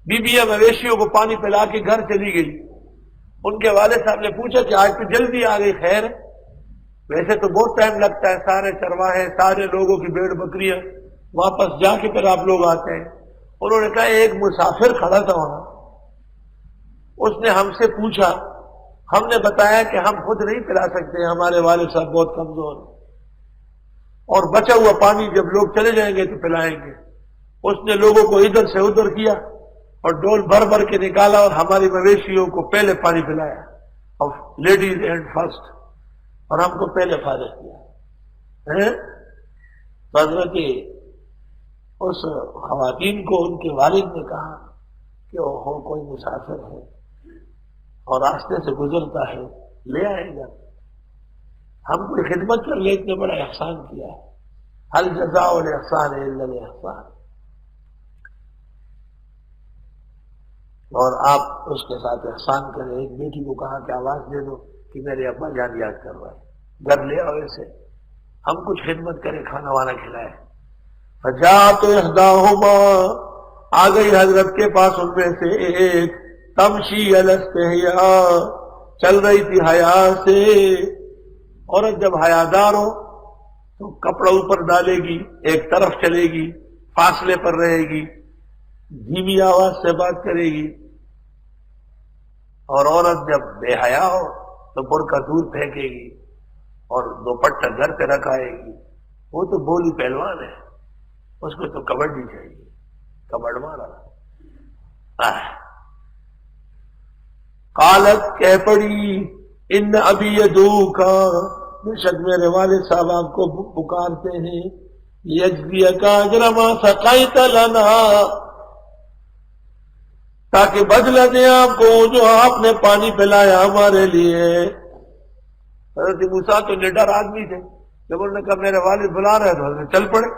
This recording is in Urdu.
بیویاں مویشیوں کو پانی پلا کے گھر چلی گئی. ان کے والد صاحب نے پوچھا کہ آج تو جلدی آ گئی، خیر؟ ویسے تو بہت ٹائم لگتا ہے، سارے چرواہے سارے لوگوں کی بھیڑ بکریاں واپس جا کے پھر آپ لوگ آتے ہیں. انہوں نے کہا ایک مسافر کھڑا تھا وہاں، اس نے ہم سے پوچھا، ہم نے بتایا کہ ہم خود نہیں پلا سکتے، ہمارے والد صاحب بہت کمزور ہیں، اور بچا ہوا پانی جب لوگ چلے جائیں گے تو پلائیں گے. اس نے لوگوں کو ادھر سے ادھر کیا اور ڈول بھر بھر کے نکالا اور ہماری مویشیوں کو پہلے پانی پلایا، اور لیڈیز اینڈ فرسٹ، اور ہم کو پہلے فارغ کیا. حضرت اس خواتین کو ان کے والد نے کہا کہ وہ کوئی مسافر ہے اور راستے سے گزرتا ہے، لے آئے گا، ہم کوئی خدمت کر لے، اتنے بڑا احسان کیا ہے. هل جزاء الاحسان الا الاحسان. اور آپ اس کے ساتھ احسان کریں. ایک بیٹی کو کہا کہ آواز دے دو کہ میرے ابا جان یاد کر رہا ہے، گھر لے آؤ اسے، ہم کچھ خدمت کریں، کھانا وانا کھلائے. فجاءت احداهما، آ گئی حضرت کے پاس ان میں سے ایک، تمشی علی استحیاء، چل رہی تھی حیا سے. عورت جب حیادار ہو تو کپڑا اوپر ڈالے گی، ایک طرف چلے گی، فاصلے پر رہے گی، دھیمی آواز سے بات کرے گی. اور عورت جب بے حیا ہو تو برقع دور پھینکے گی اور دوپٹہ گھر پہ رکھائے گی. وہ تو بولی پہلوان ہے، اس کو تو کبڈی چاہیے، کبڈ مارا. قالت، کہہ پڑی، ان ابی یدعوکا، بے شک میرے والد صاحب آپ کو پکارتے ہیں، لیجزیک اجر ما سقیت لنا، تاکہ بدلہ دیں آپ کو جو آپ نے پانی پلایا ہمارے لیے. حضرت موسیٰ تو نڈر آدمی تھے، جب انہوں نے کہا میرے والد بلا رہے تو حضرت چل پڑے.